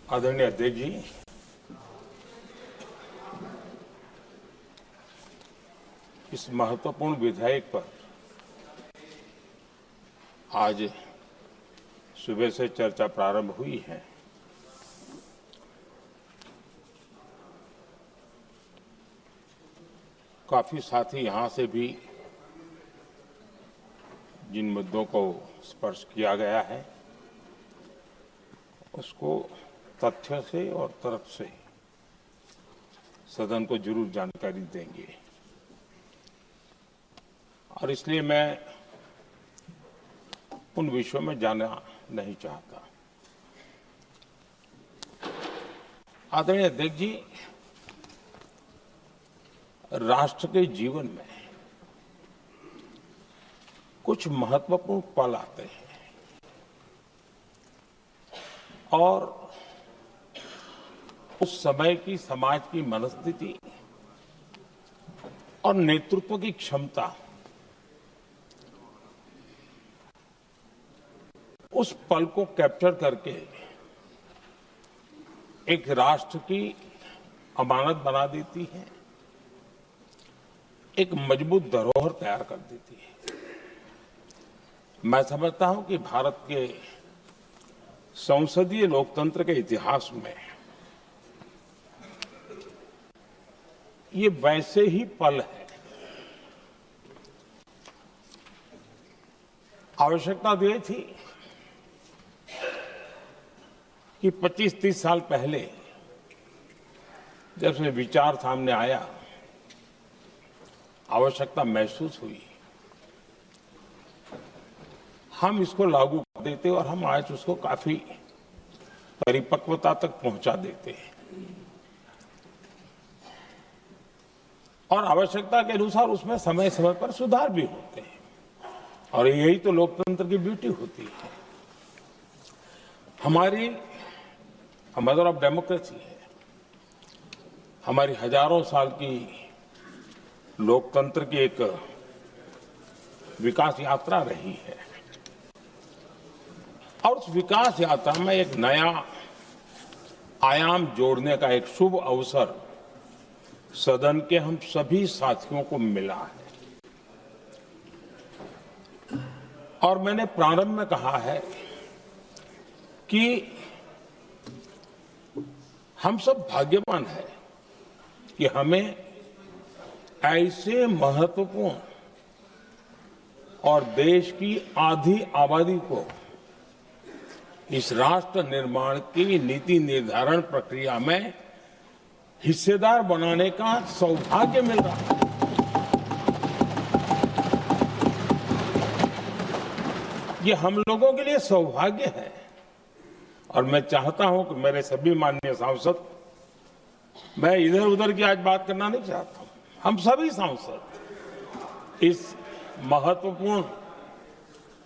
आदरणीय अध्यक्ष जी, इस महत्वपूर्ण विधेयक पर आज सुबह से चर्चा प्रारंभ हुई है। काफी साथी यहां से भी जिन मुद्दों को स्पर्श किया गया है उसको तथ्य से और तर्क से सदन को जरूर जानकारी देंगे और इसलिए मैं उन विषयों में जाना नहीं चाहता। आदरणीय अध्यक्ष जी, राष्ट्र के जीवन में कुछ महत्वपूर्ण पल आते हैं और उस समय की समाज की मनस्थिति और नेतृत्व की क्षमता उस पल को कैप्चर करके एक राष्ट्र की अमानत बना देती है, एक मजबूत धरोहर तैयार कर देती है। मैं समझता हूं कि भारत के संसदीय लोकतंत्र के इतिहास में ये वैसे ही पल है। आवश्यकता तो ये थी कि 25-30 साल पहले जब से विचार सामने आया, आवश्यकता महसूस हुई, हम इसको लागू कर देते और हम आज उसको काफी परिपक्वता तक पहुंचा देते हैं और आवश्यकता के अनुसार उसमें समय समय पर सुधार भी होते हैं और यही तो लोकतंत्र की ब्यूटी होती है। हमारी मदर ऑफ डेमोक्रेसी है, हमारी हजारों साल की लोकतंत्र की एक विकास यात्रा रही है और उस विकास यात्रा में एक नया आयाम जोड़ने का एक शुभ अवसर सदन के हम सभी साथियों को मिला है और मैंने प्रारंभ में कहा है कि हम सब भाग्यवान हैं कि हमें ऐसे महत्वपूर्ण और देश की आधी आबादी को इस राष्ट्र निर्माण की नीति निर्धारण प्रक्रिया में हिस्सेदार बनाने का सौभाग्य मिल रहा है। ये हम लोगों के लिए सौभाग्य है और मैं चाहता हूं कि मेरे सभी माननीय सांसद, मैं इधर उधर की आज बात करना नहीं चाहता हूं, हम सभी सांसद इस महत्वपूर्ण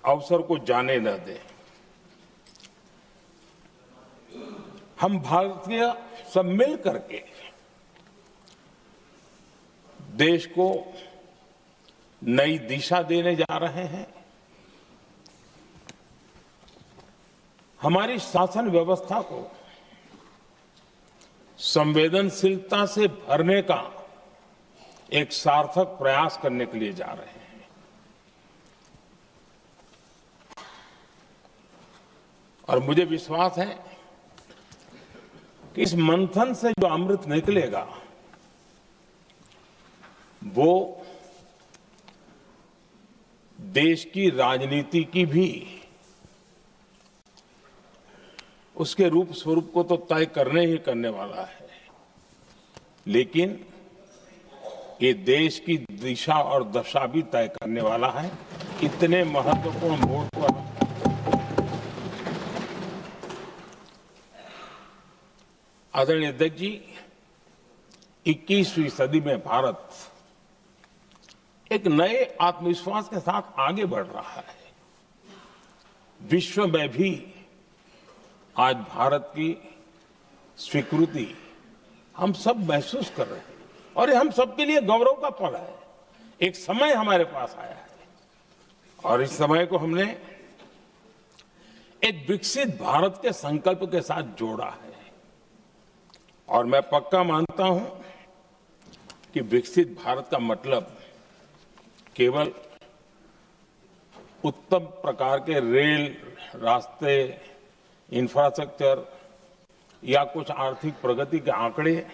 अवसर को जाने न दें। हम भारतीय सब मिल करके देश को नई दिशा देने जा रहे हैं। हमारी शासन व्यवस्था को संवेदनशीलता से भरने का एक सार्थक प्रयास करने के लिए जा रहे हैं और मुझे विश्वास है कि इस मंथन से जो अमृत निकलेगा वो देश की राजनीति की भी उसके रूप स्वरूप को तो तय करने ही करने वाला है, लेकिन ये देश की दिशा और दशा भी तय करने वाला है। इतने महत्वपूर्ण मोड़ पर आदरणीय अध्यक्ष जी, 21वीं सदी में भारत एक नए आत्मविश्वास के साथ आगे बढ़ रहा है। विश्व में भी आज भारत की स्वीकृति हम सब महसूस कर रहे हैं और ये हम सबके लिए गौरव का पल है। एक समय हमारे पास आया है और इस समय को हमने एक विकसित भारत के संकल्प के साथ जोड़ा है। और मैं पक्का मानता हूं कि विकसित भारत का मतलब केवल उत्तम प्रकार के रेल, रास्ते, इंफ्रास्ट्रक्चर या कुछ आर्थिक प्रगति के आंकड़े,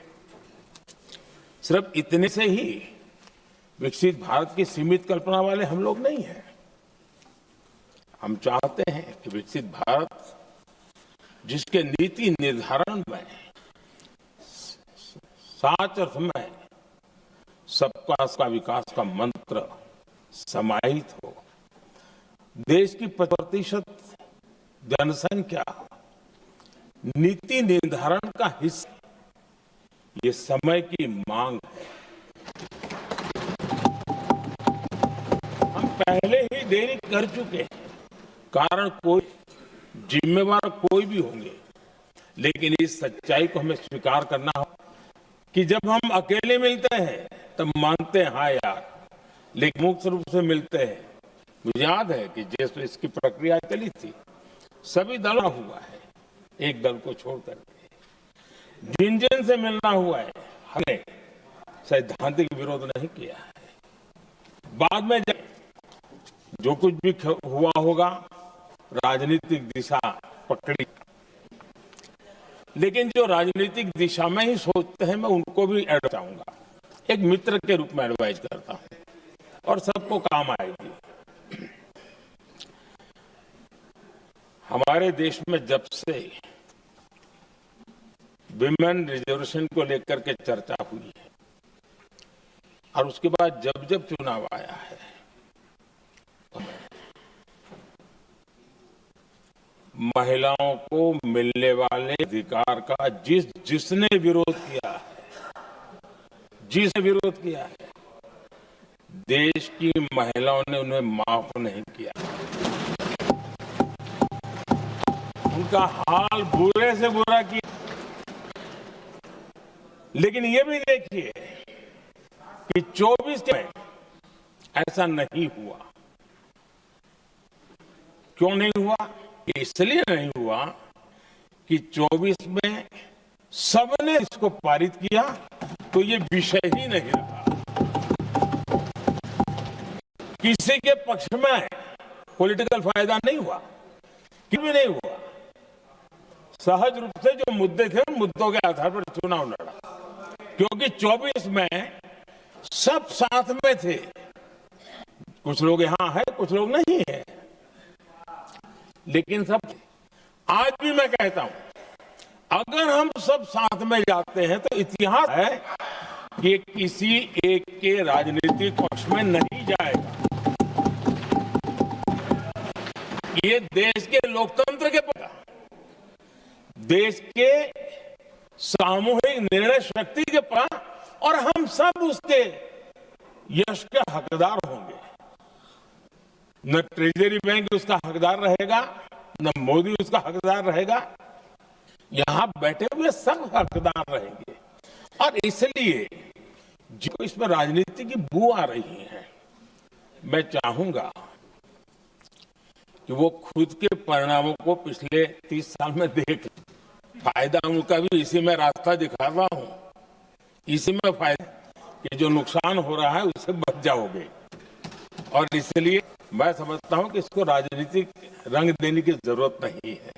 सिर्फ इतने से ही विकसित भारत की सीमित कल्पना वाले हम लोग नहीं हैं। हम चाहते हैं कि विकसित भारत जिसके नीति निर्धारण में सच अर्थ में सबका विकास का मंत्र समाहित हो, देश की 50% जनसंख्या नीति निर्धारण का हिस्सा, ये समय की मांग है। हम पहले ही देरी कर चुके हैं, कारण कोई जिम्मेवार कोई भी होंगे, लेकिन इस सच्चाई को हमें स्वीकार करना हो कि जब हम अकेले मिलते हैं तब मानते हैं हाँ यार, लेकिन मुक्त रूप से मिलते हैं। मुझे याद है कि जैसे इसकी प्रक्रिया चली थी, सभी दलों हुआ है, एक दल को छोड़ करके जिन जिन से मिलना हुआ है, हमने सैद्धांतिक विरोध नहीं किया है। बाद में जो कुछ भी हुआ होगा, राजनीतिक दिशा पकड़ी, लेकिन जो राजनीतिक दिशा में ही सोचते हैं, मैं उनको भी एडवाइस चाहूंगा, एक मित्र के रूप में एडवाइस करता हूं और सबको काम आएगी। हमारे देश में जब से विमेन रिजर्वेशन को लेकर के चर्चा हुई है और उसके बाद जब जब चुनाव आया है, महिलाओं को मिलने वाले अधिकार का जिसने विरोध किया है, देश की महिलाओं ने उन्हें माफ नहीं किया। उनका हाल बुरे से बुरा किया। लेकिन ये भी देखिए कि 24 में ऐसा नहीं हुआ। क्यों नहीं हुआ? इसलिए नहीं हुआ कि 24 में सबने इसको पारित किया तो ये विषय ही नहीं रहा। किसी के पक्ष में पॉलिटिकल फायदा नहीं हुआ, क्यों भी नहीं हुआ। सहज रूप से जो मुद्दे थे, उन मुद्दों के आधार पर चुनाव लड़ा, क्योंकि 24 में सब साथ में थे। कुछ लोग यहां है, कुछ लोग नहीं है, लेकिन सब। आज भी मैं कहता हूं, अगर हम सब साथ में जाते हैं तो इतिहास है कि किसी एक के राजनीतिक पक्ष में नहीं जाएगा। ये देश के लोकतंत्र के पक्ष, देश के सामूहिक निर्णय शक्ति के पक्ष, और हम सब उसके यश के हकदार होंगे। न ट्रेजरी बैंक उसका हकदार रहेगा, न मोदी उसका हकदार रहेगा, यहां बैठे हुए सब हकदार रहेंगे। और इसलिए जो इसमें राजनीति की बू आ रही है, मैं चाहूंगा कि वो खुद के परिणामों को पिछले 30 साल में देख। फायदा उनका भी इसी में रास्ता दिखा रहा हूं, इसी में फायदा कि जो नुकसान हो रहा है उससे बच जाओगे। और इसलिए मैं समझता हूं कि इसको राजनीतिक रंग देने की जरूरत नहीं है।